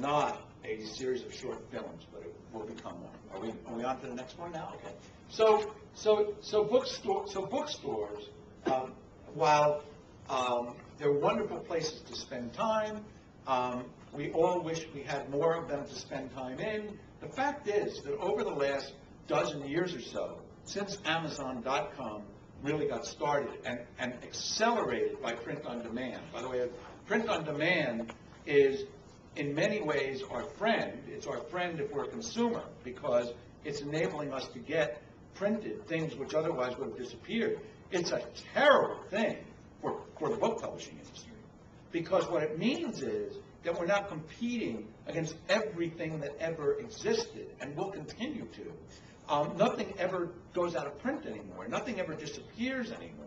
not a series of short films, but it will become one. Are we on to the next one now? Okay. So bookstores, while they're wonderful places to spend time, we all wish we had more of them to spend time in. The fact is that over the last dozen years or so, since Amazon.com really got started and accelerated by print on demand. By the way, print on demand is in many ways our friend. It's our friend if we're a consumer, because it's enabling us to get printed things which otherwise would have disappeared. It's a terrible thing for the book publishing industry, because what it means is that we're now competing against everything that ever existed and will continue to. Nothing ever goes out of print anymore. Nothing ever disappears anymore.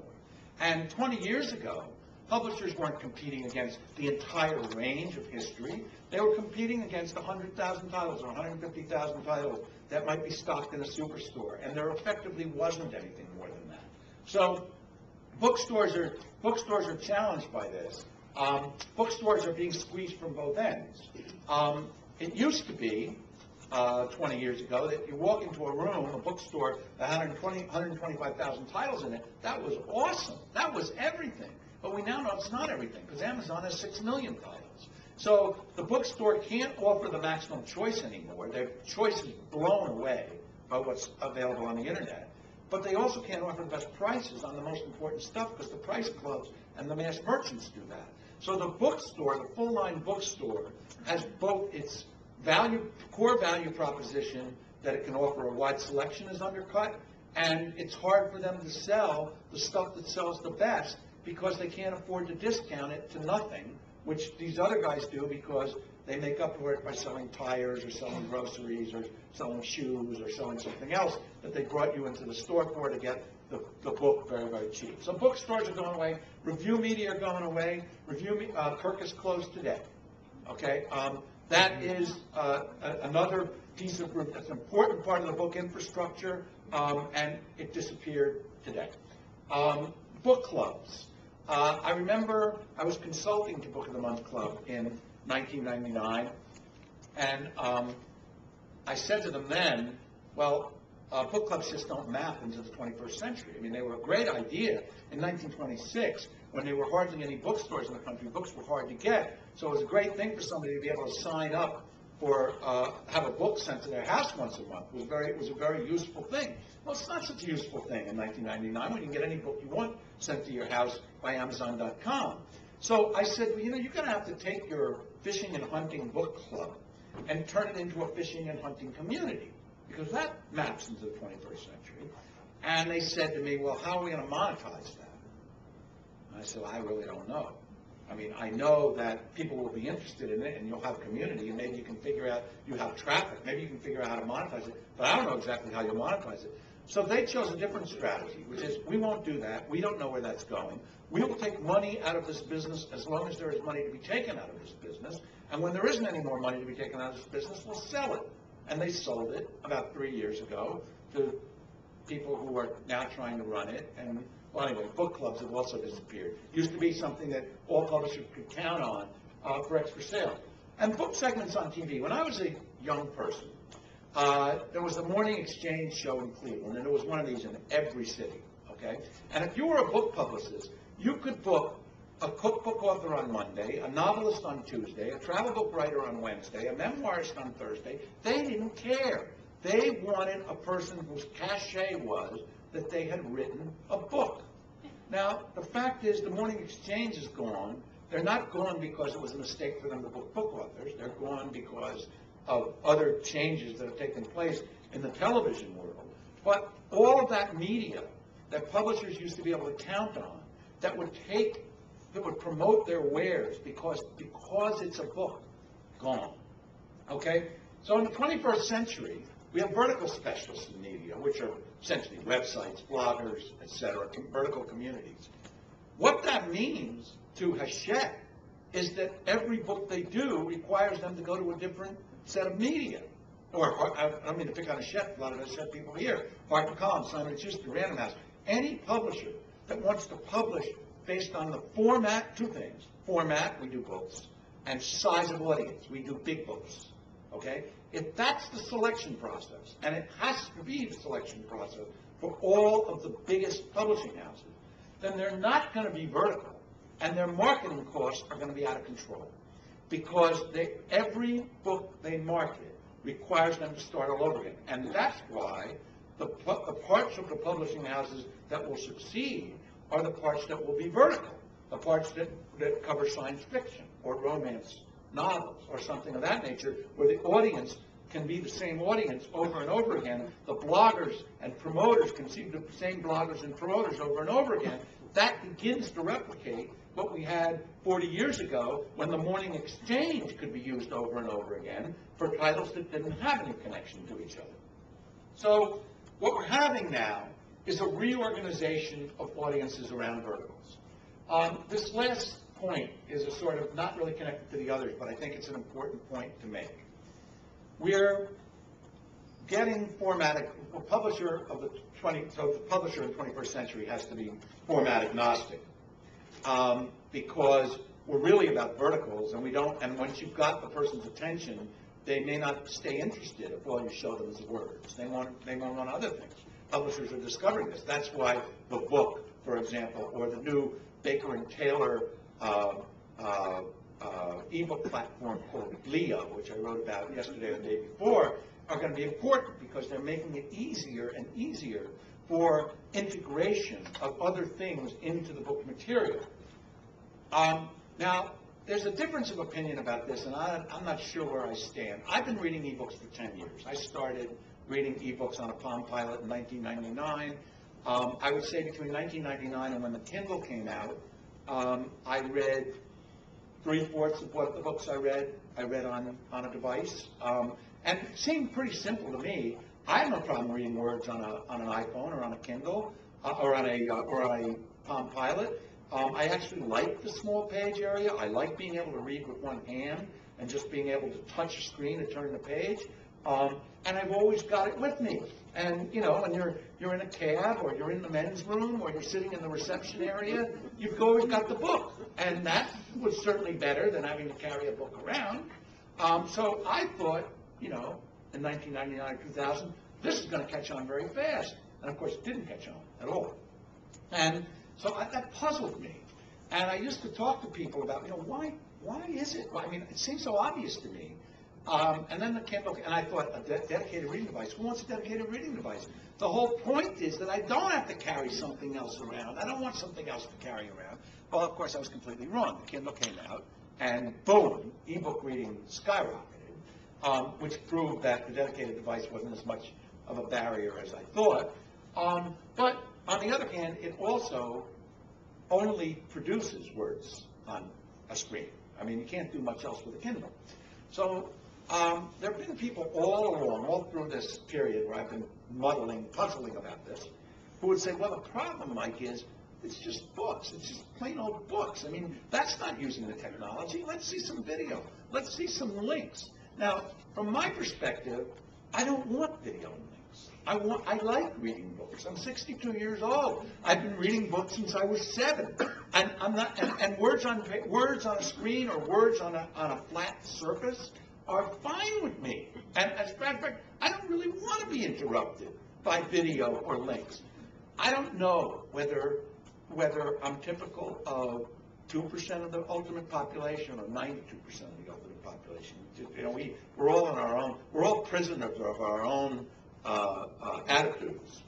And 20 years ago, publishers weren't competing against the entire range of history. They were competing against 100,000 titles or 150,000 titles that might be stocked in a superstore, and there effectively wasn't anything more than that. So bookstores are challenged by this. Bookstores are being squeezed from both ends. It used to be 20 years ago that you walk into a room, a bookstore, 125,000 titles in it. That was awesome. That was everything. But we now know it's not everything, because Amazon has 6 million titles. So the bookstore can't offer the maximum choice anymore. Their choice is blown away by what's available on the internet. But they also can't offer the best prices on the most important stuff, because the price clubs and the mass merchants do that. So the bookstore, the full-line bookstore, has both its core value proposition that it can offer a wide selection is undercut, and it's hard for them to sell the stuff that sells the best because they can't afford to discount it to nothing, which these other guys do because they make up for it by selling tires or selling groceries or selling shoes or selling something else that they brought you into the store for to get the book very, very cheap. So bookstores are going away. Review media are going away. Kirkus closed today. Okay? That is another piece of, that's an important part of the book infrastructure, and it disappeared today. Book clubs. I remember I was consulting to Book of the Month Club in 1999, and I said to them then, well, book clubs just don't map into the 21st century. I mean, they were a great idea in 1926 when there were hardly any bookstores in the country. Books were hard to get, so it was a great thing for somebody to be able to sign up for have a book sent to their house once a month. It was a very useful thing. Well, it's not such a useful thing in 1999 when you can get any book you want sent to your house by Amazon.com. So I said, well, you know, you're going to have to take your fishing and hunting book club and turn it into a fishing and hunting community, because that maps into the 21st century. And they said to me, well, how are we going to monetize that? And I said, well, I really don't know. I mean, I know that people will be interested in it, and you'll have community, and maybe you can figure out, you have traffic, maybe you can figure out how to monetize it, but I don't know exactly how you'll monetize it. So they chose a different strategy, which is, we won't do that, we don't know where that's going. We will take money out of this business as long as there is money to be taken out of this business, and when there isn't any more money to be taken out of this business, we'll sell it. And they sold it about 3 years ago to people who are now trying to run it, and well, anyway, book clubs have also disappeared. Used to be something that all publishers could count on for extra sales. And book segments on TV. When I was a young person, there was the Morning Exchange show in Cleveland, and there was one of these in every city, okay? And if you were a book publicist, you could book a cookbook author on Monday, a novelist on Tuesday, a travel book writer on Wednesday, a memoirist on Thursday. They didn't care. They wanted a person whose cachet was that they had written a book. Now, the fact is the Morning Exchange is gone. They're not gone because it was a mistake for them to book book authors. They're gone because of other changes that have taken place in the television world. But all of that media that publishers used to be able to count on, that would promote their wares because it's a book, gone. Okay? So in the 21st century, we have vertical specialists in media, which are essentially websites, bloggers, etc., vertical communities. What that means to Hachette is that every book they do requires them to go to a different set of media. Or, I don't mean to pick on Hachette, a lot of Hachette people here, HarperCollins, Simon & Schuster, Random House, any publisher that wants to publish based on the format, two things. Format, we do books, and size of audience. We do big books, okay? If that's the selection process, and it has to be the selection process for all of the biggest publishing houses, then they're not going to be vertical, and their marketing costs are going to be out of control. Because every book they market requires them to start all over again. And that's why the parts of the publishing houses that will succeed are the parts that will be vertical, the parts that cover science fiction or romance novels or something of that nature, where the audience can be the same audience over and over again. The bloggers and promoters can see the same bloggers and promoters over and over again. That begins to replicate what we had 40 years ago when the Morning Exchange could be used over and over again for titles that didn't have any connection to each other. So what we're having now is a reorganization of audiences around verticals. This last point is a sort of not really connected to the others, but I think it's an important point to make. We're getting formatted. A publisher of the 20th, so the publisher in the 21st century has to be format agnostic, because we're really about verticals, and we don't. And once you've got the person's attention, they may not stay interested if all you show them is words. They want other things. Publishers are discovering this. That's why the book, for example, or the new Baker and Taylor ebook platform called Leo, which I wrote about yesterday or the day before, are going to be important because they're making it easier and easier for integration of other things into the book material. Now, there's a difference of opinion about this, and I'm not sure where I stand. I've been reading ebooks for 10 years. I started reading ebooks on a Palm Pilot in 1999. I would say between 1999 and when the Kindle came out, I read 3/4 of what the books I read on a device. And it seemed pretty simple to me. I have no problem reading words on an iPhone or on a Kindle or on a Palm Pilot. I actually like the small page area. I like being able to read with one hand and just being able to touch a screen and turn the page. And I've always got it with me. And you know, when you're in a cab or you're in the men's room or you're sitting in the reception area, you've always got the book. And that was certainly better than having to carry a book around. So I thought, you know, in 1999 or 2000, this is going to catch on very fast. And of course, it didn't catch on at all. And so that puzzled me. And I used to talk to people about, you know, why is it? Well, I mean, it seems so obvious to me. And then the Kindle, and I thought, a dedicated reading device. Who wants a dedicated reading device? The whole point is that I don't have to carry something else around. I don't want something else to carry around. Well, of course, I was completely wrong. The Kindle came out, and boom, ebook reading skyrocketed, which proved that the dedicated device wasn't as much of a barrier as I thought. But on the other hand, it also only produces words on a screen. I mean, you can't do much else with a Kindle. So there have been people all along, all through this period where I've been puzzling about this, who would say, well, the problem, Mike, is it's just books. It's just plain old books. I mean, that's not using the technology. Let's see some video. Let's see some links. Now, from my perspective, I don't want video links. I like reading books. I'm 62 years old. I've been reading books since I was 7. And I'm not. And words on a screen or words on a flat surface are fine with me. And as a matter of fact, I don't really want to be interrupted by video or links. I don't know whether I'm typical of 2% of the ultimate population or 92% of the ultimate population. You know, we're all on our own. We're all prisoners of our own attitudes.